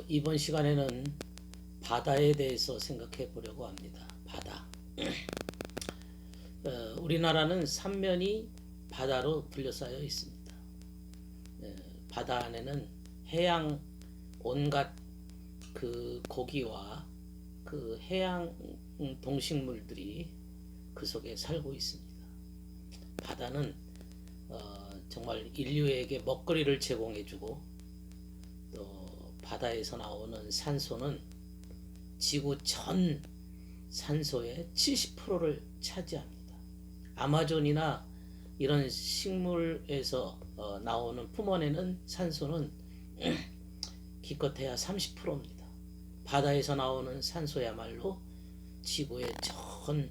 이번 시간에는 바다에 대해서 생각해 보려고 합니다. 바다. 우리나라는 삼면이 바다로 둘러싸여 있습니다. 바다 안에는 해양 온갖 그 고기와 그 해양 동식물들이 그 속에 살고 있습니다. 바다는 정말 인류에게 먹거리를 제공해주고 또 바다에서 나오는 산소는 지구 전 산소의 70%를 차지합니다. 아마존이나 이런 식물에서 나오는 품어내는 산소는 기껏해야 30%입니다. 바다에서 나오는 산소야말로 지구의 전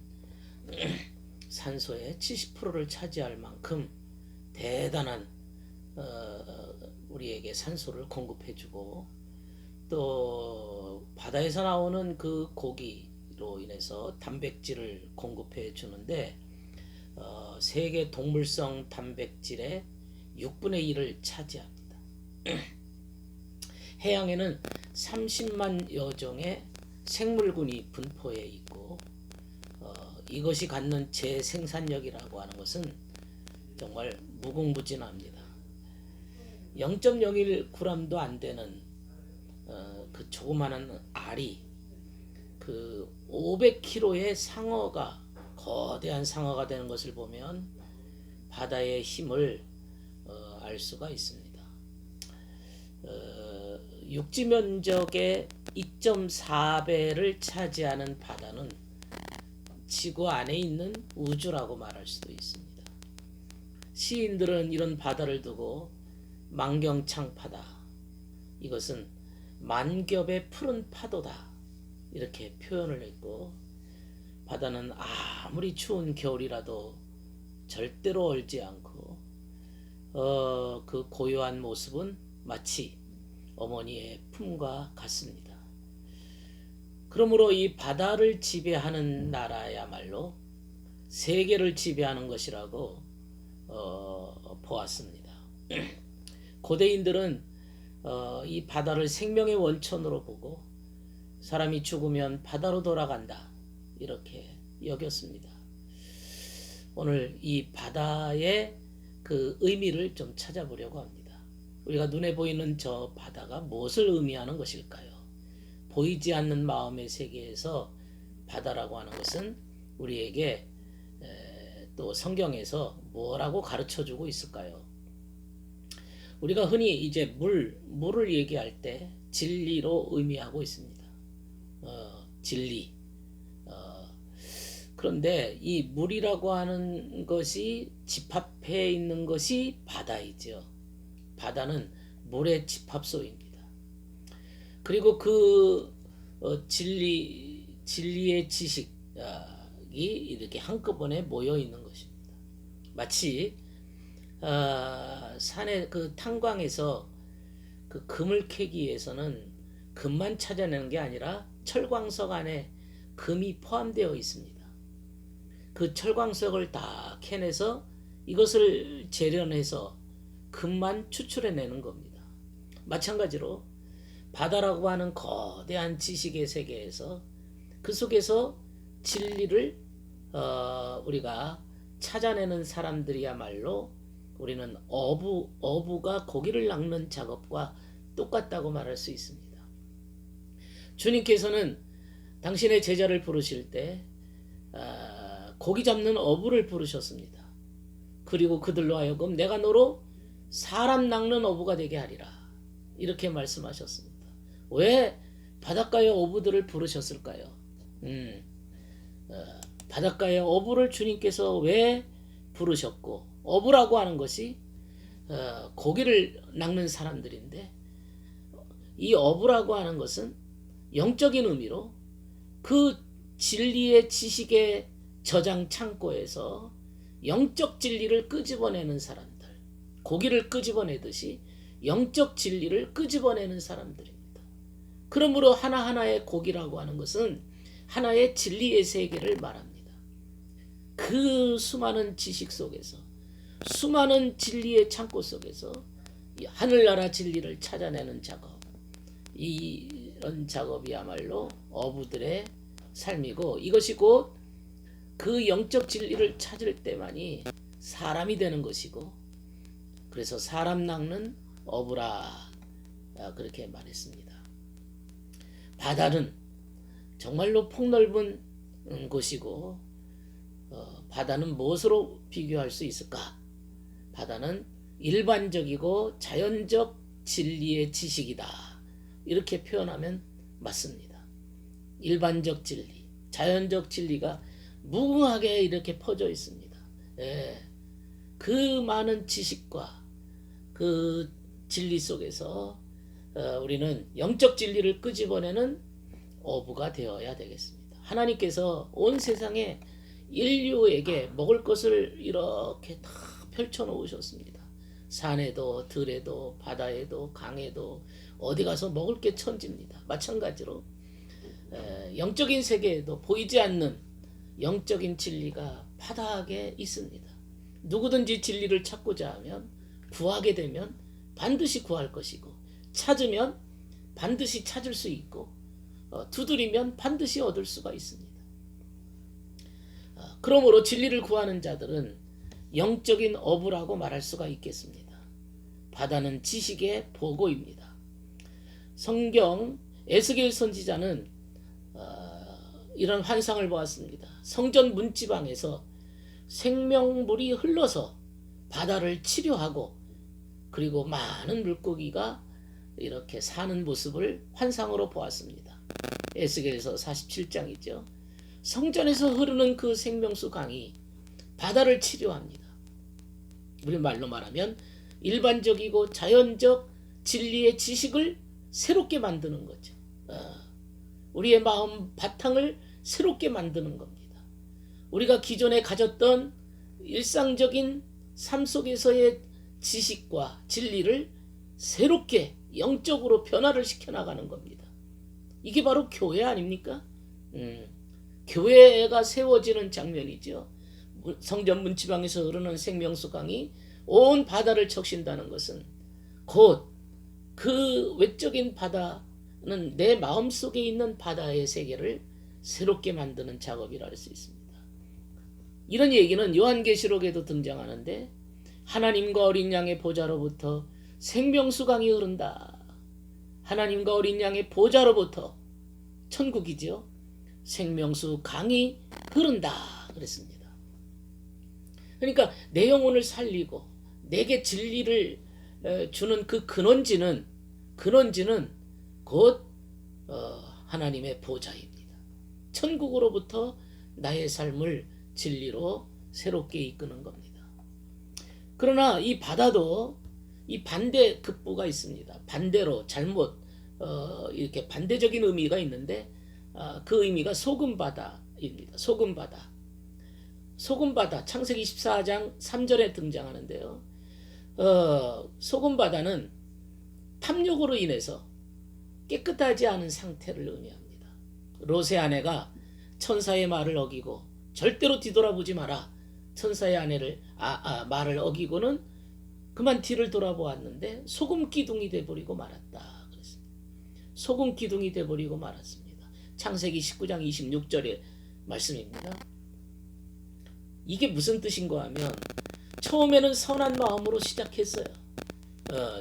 산소의 70%를 차지할 만큼 대단한 우리에게 산소를 공급해주고 또 바다에서 나오는 그 고기로 인해서 단백질을 공급해 주는데 세계 동물성 단백질의 6분의 1을 차지합니다. 해양에는 30만여 종의 생물군이 분포해 있고 이것이 갖는 재생산력이라고 하는 것은 정말 무궁무진합니다. 0.01g도 안 되는 그 조그마한 알이 그 500kg의 상어가 거대한 상어가 되는 것을 보면 바다의 힘을 알 수가 있습니다. 육지 면적의 2.4배를 차지하는 바다는 지구 안에 있는 우주라고 말할 수도 있습니다. 시인들은 이런 바다를 두고 만경창파다, 이것은 만겹의 푸른 파도다, 이렇게 표현을 했고, 바다는 아무리 추운 겨울이라도 절대로 얼지 않고 그 고요한 모습은 마치 어머니의 품과 같습니다. 그러므로 이 바다를 지배하는 나라야말로 세계를 지배하는 것이라고 보았습니다. 고대인들은 이 바다를 생명의 원천으로 보고 사람이 죽으면 바다로 돌아간다, 이렇게 여겼습니다. 오늘 이 바다의 그 의미를 좀 찾아보려고 합니다. 우리가 눈에 보이는 저 바다가 무엇을 의미하는 것일까요? 보이지 않는 마음의 세계에서 바다라고 하는 것은 우리에게 또 성경에서 뭐라고 가르쳐주고 있을까요? 우리가 흔히 이제 물을 얘기할 때 진리로 의미하고 있습니다. 진리. 그런데 이 물이라고 하는 것이 집합해 있는 것이 바다이죠. 바다는 물의 집합소입니다. 그리고 그 진리의 지식이 이렇게 한꺼번에 모여 있는 것입니다. 마치 산의 그 탄광에서 그 금을 캐기 위해서는 금만 찾아내는 게 아니라 철광석 안에 금이 포함되어 있습니다. 그 철광석을 다 캐내서 이것을 재련해서 금만 추출해내는 겁니다. 마찬가지로 바다라고 하는 거대한 지식의 세계에서 그 속에서 진리를 우리가 찾아내는 사람들이야말로 우리는 어부가 고기를 낚는 작업과 똑같다고 말할 수 있습니다. 주님께서는 당신의 제자를 부르실 때 고기 잡는 어부를 부르셨습니다. 그리고 그들로 하여금 내가 너로 사람 낚는 어부가 되게 하리라, 이렇게 말씀하셨습니다. 왜 바닷가의 어부들을 부르셨을까요? 바닷가의 어부를 주님께서 왜 부르셨고, 어부라고 하는 것이 고기를 낚는 사람들인데, 이 어부라고 하는 것은 영적인 의미로 그 진리의 지식의 저장 창고에서 영적 진리를 끄집어내는 사람들, 고기를 끄집어내듯이 영적 진리를 끄집어내는 사람들입니다. 그러므로 하나하나의 고기라고 하는 것은 하나의 진리의 세계를 말합니다. 그 수많은 지식 속에서, 수많은 진리의 창고 속에서 하늘나라 진리를 찾아내는 작업, 이런 작업이야말로 어부들의 삶이고, 이것이 곧 그 영적 진리를 찾을 때만이 사람이 되는 것이고, 그래서 사람 낚는 어부라 그렇게 말했습니다. 바다는 정말로 폭넓은 곳이고, 바다는 무엇으로 비교할 수 있을까? 바다는 일반적이고 자연적 진리의 지식이다. 이렇게 표현하면 맞습니다. 일반적 진리, 자연적 진리가 무궁하게 이렇게 퍼져 있습니다. 예, 그 많은 지식과 그 진리 속에서 우리는 영적 진리를 끄집어내는 어부가 되어야 되겠습니다. 하나님께서 온 세상에 인류에게 먹을 것을 이렇게 다 펼쳐 놓으셨습니다. 산에도 들에도 바다에도 강에도 어디 가서 먹을 게 천지입니다. 마찬가지로 영적인 세계에도 보이지 않는 영적인 진리가 바닥에 있습니다. 누구든지 진리를 찾고자 하면, 구하게 되면 반드시 구할 것이고, 찾으면 반드시 찾을 수 있고, 두드리면 반드시 얻을 수가 있습니다. 그러므로 진리를 구하는 자들은 영적인 어부라고 말할 수가 있겠습니다. 바다는 지식의 보고입니다. 성경 에스겔 선지자는 이런 환상을 보았습니다. 성전 문지방에서 생명물이 흘러서 바다를 치료하고, 그리고 많은 물고기가 이렇게 사는 모습을 환상으로 보았습니다. 에스겔서 47장이죠. 성전에서 흐르는 그 생명수 강이 바다를 치료합니다. 우리 말로 말하면 일반적이고 자연적 진리의 지식을 새롭게 만드는 거죠. 우리의 마음 바탕을 새롭게 만드는 겁니다. 우리가 기존에 가졌던 일상적인 삶 속에서의 지식과 진리를 새롭게 영적으로 변화를 시켜나가는 겁니다. 이게 바로 교회 아닙니까? 교회가 세워지는 장면이죠. 성전 문지방에서 흐르는 생명수 강이 온 바다를 적신다는 것은 곧 그 외적인 바다는 내 마음속에 있는 바다의 세계를 새롭게 만드는 작업이라 할 수 있습니다. 이런 얘기는 요한계시록에도 등장하는데, 하나님과 어린 양의 보좌로부터 생명수 강이 흐른다. 하나님과 어린 양의 보좌로부터, 천국이죠, 생명수 강이 흐른다 그랬습니다. 그러니까 내 영혼을 살리고 내게 진리를 주는 그 근원지는 곧 하나님의 보좌입니다. 천국으로부터 나의 삶을 진리로 새롭게 이끄는 겁니다. 그러나 이 바다도 이 반대 극부가 있습니다. 반대로 잘못 이렇게 반대적인 의미가 있는데, 그 의미가 소금바다입니다. 소금바다 창세기 14장 3절에 등장하는데요. 소금바다는 탐욕으로 인해서 깨끗하지 않은 상태를 의미합니다. 롯의 아내가 천사의 말을 어기고 절대로 뒤돌아보지 마라. 천사의 아내를 말을 어기고는 그만 뒤를 돌아보았는데 소금 기둥이 돼버리고 말았다. 그랬습니다. 소금 기둥이 돼버리고 말았습니다. 창세기 19장 26절의 말씀입니다. 이게 무슨 뜻인가 하면, 처음에는 선한 마음으로 시작했어요.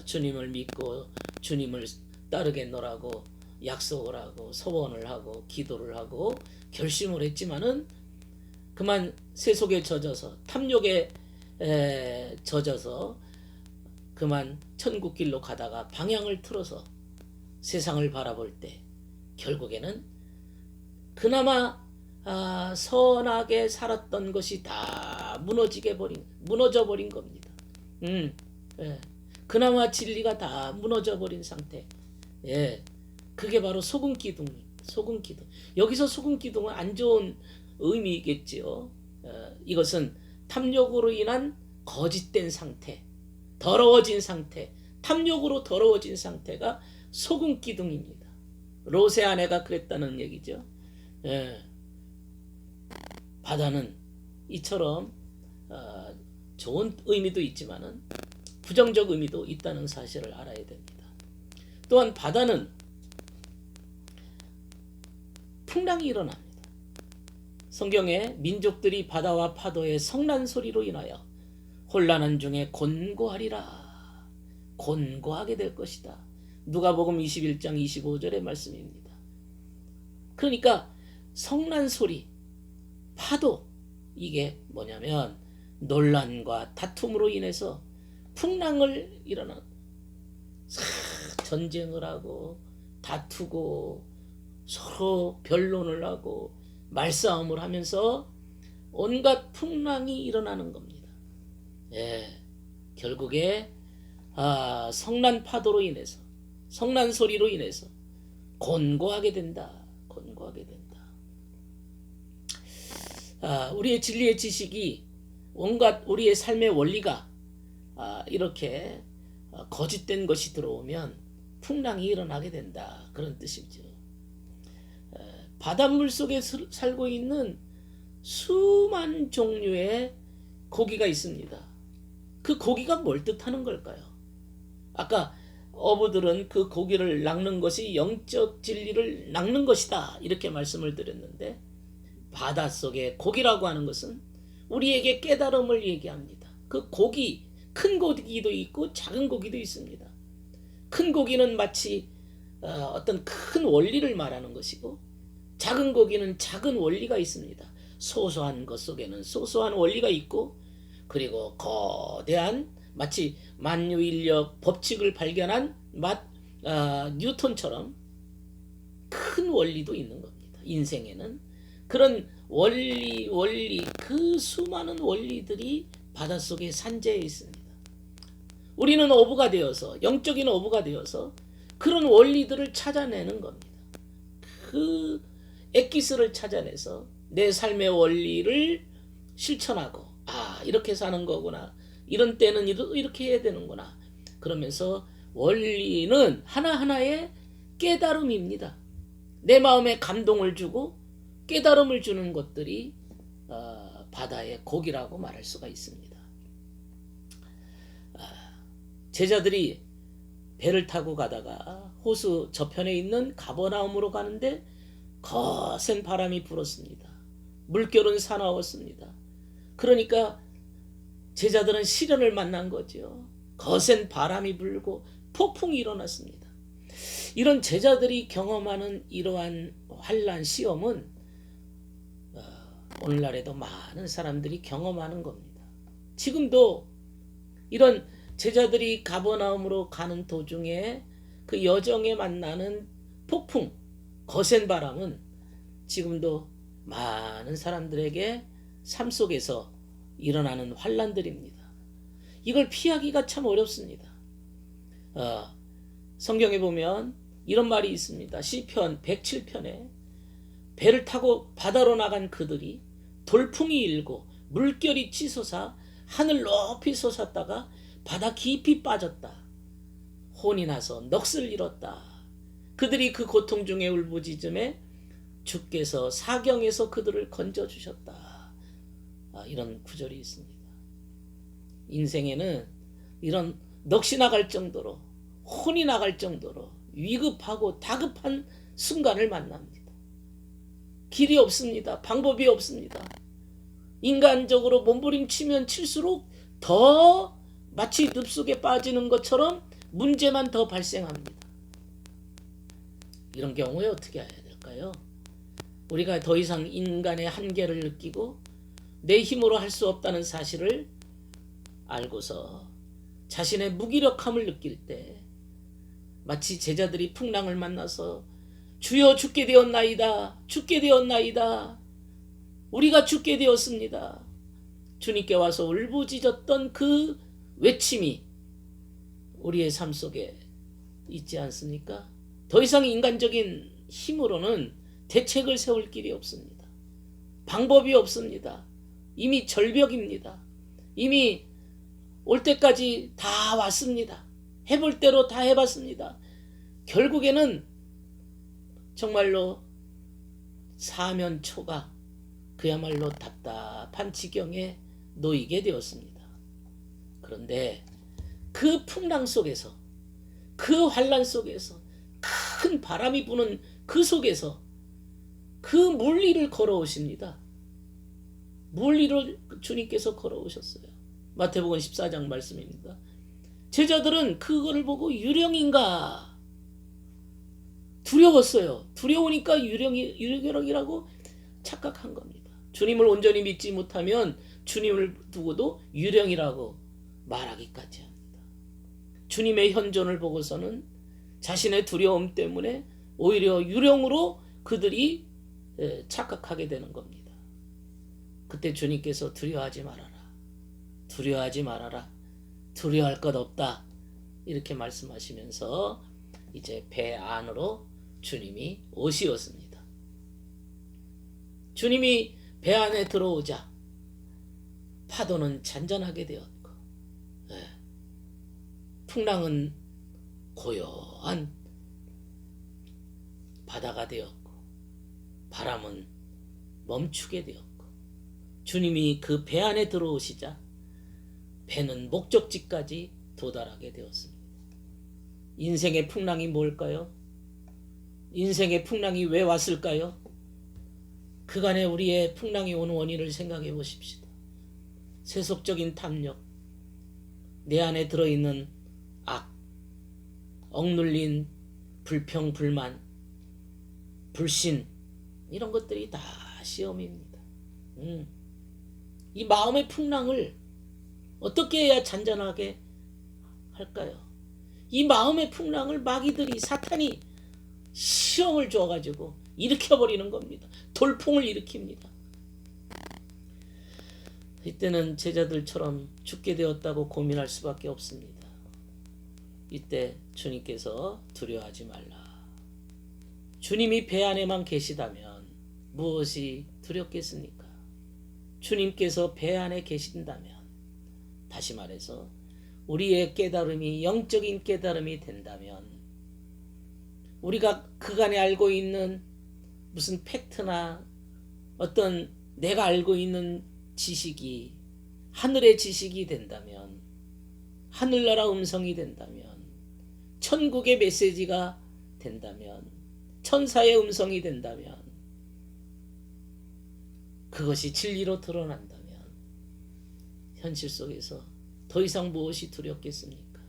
주님을 믿고 주님을 따르겠노라고 약속을 하고 소원을 하고 기도를 하고 결심을 했지만은 그만 세속에 젖어서 탐욕에 젖어서 그만 천국 길로 가다가 방향을 틀어서 세상을 바라볼 때 결국에는 그나마 선하게 살았던 것이 다 무너져 버린 겁니다. 그나마 진리가 다 무너져 버린 상태. 그게 바로 소금 기둥. 여기서 소금 기둥은 안 좋은 의미겠지요. 이것은 탐욕으로 인한 거짓된 상태, 더러워진 상태, 탐욕으로 더러워진 상태가 소금 기둥입니다. 롯의 아내가 그랬다는 얘기죠. 바다는 이처럼 좋은 의미도 있지만은 부정적 의미도 있다는 사실을 알아야 됩니다. 또한 바다는 풍랑이 일어납니다. 성경에 민족들이 바다와 파도의 성난 소리로 인하여 혼란한 중에 곤고하리라. 곤고하게 될 것이다. 누가복음 21장 25절의 말씀입니다. 그러니까 성난 소리, 파도, 이게 뭐냐면 논란과 다툼으로 인해서 풍랑을 일어나 전쟁을 하고 다투고 서로 변론을 하고 말싸움을 하면서 온갖 풍랑이 일어나는 겁니다. 예, 결국에 성난 파도로 인해서, 성난 소리로 인해서 곤고하게 된다. 곤고하게 된다. 우리의 진리의 지식이 온갖 우리의 삶의 원리가 이렇게 거짓된 것이 들어오면 풍랑이 일어나게 된다. 그런 뜻이죠. 바닷물 속에 살고 있는 수많은 종류의 고기가 있습니다. 그 고기가 뭘 뜻하는 걸까요? 아까 어부들은 그 고기를 낚는 것이 영적 진리를 낚는 것이다, 이렇게 말씀을 드렸는데, 바닷속의 고기라고 하는 것은 우리에게 깨달음을 얘기합니다. 그 고기, 큰 고기도 있고 작은 고기도 있습니다. 큰 고기는 마치 어떤 큰 원리를 말하는 것이고, 작은 고기는 작은 원리가 있습니다. 소소한 것 속에는 소소한 원리가 있고, 그리고 거대한 마치 만유인력 법칙을 발견한 뉴턴처럼 큰 원리도 있는 겁니다. 인생에는 그런 원리, 그 수많은 원리들이 바닷속에 산재해 있습니다. 우리는 어부가 되어서, 영적인 어부가 되어서 그런 원리들을 찾아내는 겁니다. 그 엑기스를 찾아내서 내 삶의 원리를 실천하고, 이렇게 사는 거구나, 이런 때는 이렇게 해야 되는구나, 그러면서 원리는 하나하나의 깨달음입니다. 내 마음에 감동을 주고 깨달음을 주는 것들이 바다의 고기라고 말할 수가 있습니다. 제자들이 배를 타고 가다가 호수 저편에 있는 가버나움으로 가는데 거센 바람이 불었습니다. 물결은 사나웠습니다. 그러니까 제자들은 시련을 만난 거죠. 거센 바람이 불고 폭풍이 일어났습니다. 이런 제자들이 경험하는 이러한 환난, 시험은 오늘날에도 많은 사람들이 경험하는 겁니다. 지금도 이런 제자들이 가버나움으로 가는 도중에 그 여정에 만나는 폭풍, 거센 바람은 지금도 많은 사람들에게 삶 속에서 일어나는 환난들입니다. 이걸 피하기가 참 어렵습니다. 성경에 보면 이런 말이 있습니다. 시편 107편에 배를 타고 바다로 나간 그들이 돌풍이 일고 물결이 치솟아 하늘 높이 솟았다가 바다 깊이 빠졌다. 혼이 나서 넋을 잃었다. 그들이 그 고통 중에 울부짖음에 주께서 사경에서 그들을 건져주셨다. 이런 구절이 있습니다. 인생에는 이런 넋이 나갈 정도로, 혼이 나갈 정도로 위급하고 다급한 순간을 만납니다. 길이 없습니다. 방법이 없습니다. 인간적으로 몸부림치면 칠수록 더 마치 늪속에 빠지는 것처럼 문제만 더 발생합니다. 이런 경우에 어떻게 해야 될까요? 우리가 더 이상 인간의 한계를 느끼고 내 힘으로 할 수 없다는 사실을 알고서 자신의 무기력함을 느낄 때 마치 제자들이 풍랑을 만나서 주여 죽게 되었나이다, 죽게 되었나이다, 우리가 죽게 되었습니다, 주님께 와서 울부짖었던 그 외침이 우리의 삶 속에 있지 않습니까? 더 이상 인간적인 힘으로는 대책을 세울 길이 없습니다. 방법이 없습니다. 이미 절벽입니다. 이미 올 때까지 다 왔습니다. 해볼 대로 다 해봤습니다. 결국에는 정말로 사면초가 그야말로 답답한 지경에 놓이게 되었습니다. 그런데 그 풍랑 속에서, 그 환난 속에서, 큰 바람이 부는 그 속에서 그 물리를 걸어오십니다. 물리를 주님께서 걸어오셨어요. 마태복음 14장 말씀입니다. 제자들은 그거를 보고 유령인가 두려웠어요. 두려우니까 유령이라고 착각한 겁니다. 주님을 온전히 믿지 못하면 주님을 두고도 유령이라고 말하기까지 합니다. 주님의 현존을 보고서는 자신의 두려움 때문에 오히려 유령으로 그들이 착각하게 되는 겁니다. 그때 주님께서 두려워하지 말아라. 두려워하지 말아라. 두려워할 것 없다. 이렇게 말씀하시면서 이제 배 안으로 주님이 오시었습니다. 주님이 배 안에 들어오자 파도는 잔잔하게 되었고 풍랑은 고요한 바다가 되었고 바람은 멈추게 되었고 주님이 그 배 안에 들어오시자 배는 목적지까지 도달하게 되었습니다. 인생의 풍랑이 뭘까요? 인생의 풍랑이 왜 왔을까요? 그간에 우리의 풍랑이 온 원인을 생각해 보십시다. 세속적인 탐욕, 내 안에 들어있는 악, 억눌린 불평, 불만, 불신, 이런 것들이 다 시험입니다. 이 마음의 풍랑을 어떻게 해야 잔잔하게 할까요? 이 마음의 풍랑을 마귀들이, 사탄이 시험을 줘가지고 일으켜버리는 겁니다. 돌풍을 일으킵니다. 이때는 제자들처럼 죽게 되었다고 고민할 수밖에 없습니다. 이때 주님께서 두려워하지 말라. 주님이 배 안에만 계시다면 무엇이 두렵겠습니까? 주님께서 배 안에 계신다면, 다시 말해서 우리의 깨달음이 영적인 깨달음이 된다면, 우리가 그간에 알고 있는 무슨 팩트나 어떤 내가 알고 있는 지식이 하늘의 지식이 된다면, 하늘나라 음성이 된다면, 천국의 메시지가 된다면, 천사의 음성이 된다면, 그것이 진리로 드러난다면 현실 속에서 더 이상 무엇이 두렵겠습니까?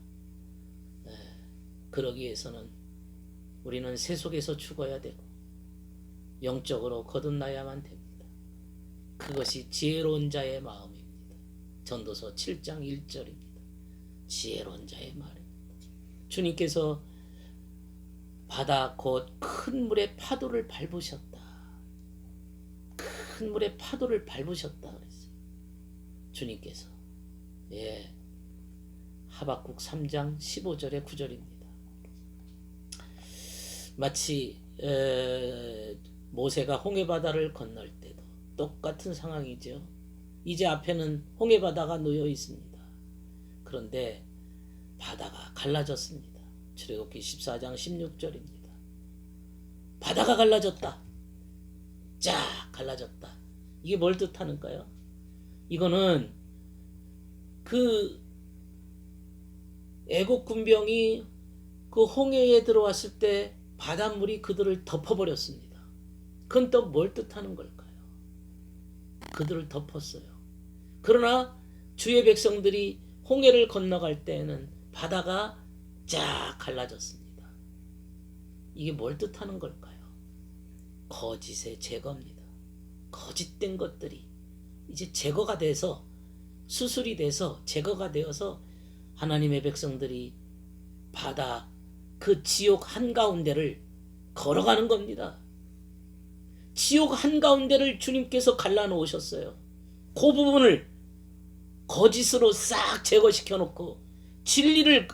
그러기 위해서는 우리는 세속에서 죽어야 되고 영적으로 거듭나야만 됩니다. 그것이 지혜로운 자의 마음입니다. 전도서 7장 1절입니다. 지혜로운 자의 말입니다. 주님께서 바다 곧 큰 물의 파도를 밟으셨다. 큰 물의 파도를 밟으셨다 그랬어요. 주님께서. 하박국 3장 15절에 9절입니다. 마치 모세가 홍해바다를 건널 때도 똑같은 상황이죠. 이제 앞에는 홍해바다가 놓여 있습니다. 그런데 바다가 갈라졌습니다. 출애굽기 14장 16절입니다. 바다가 갈라졌다. 쫙 갈라졌다. 이게 뭘 뜻하는가요? 이거는 그 애국 군병이 그 홍해에 들어왔을 때 바닷물이 그들을 덮어버렸습니다. 그건 또 뭘 뜻하는 걸까요? 그들을 덮었어요. 그러나 주의 백성들이 홍해를 건너갈 때에는 바다가 쫙 갈라졌습니다. 이게 뭘 뜻하는 걸까요? 거짓의 제거입니다. 거짓된 것들이 이제 제거가 돼서, 수술이 돼서 제거가 되어서 하나님의 백성들이 바다 그 지옥 한가운데를 걸어가는 겁니다. 지옥 한가운데를 주님께서 갈라놓으셨어요. 그 부분을 거짓으로 싹 제거시켜 놓고 진리를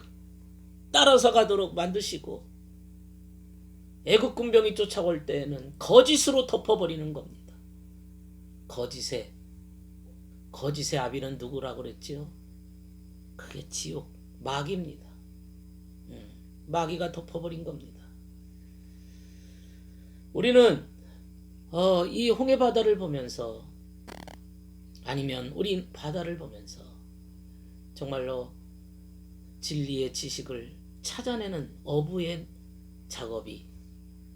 따라서 가도록 만드시고, 애국 군병이 쫓아올 때에는 거짓으로 덮어버리는 겁니다. 거짓의 아비는 누구라고 그랬지요? 그게 지옥, 마귀입니다. 마귀가 덮어버린 겁니다. 우리는 이 홍해바다를 보면서, 아니면 우리 바다를 보면서 정말로 진리의 지식을 찾아내는 어부의 작업이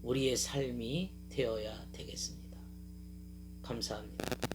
우리의 삶이 되어야 되겠습니다. 감사합니다.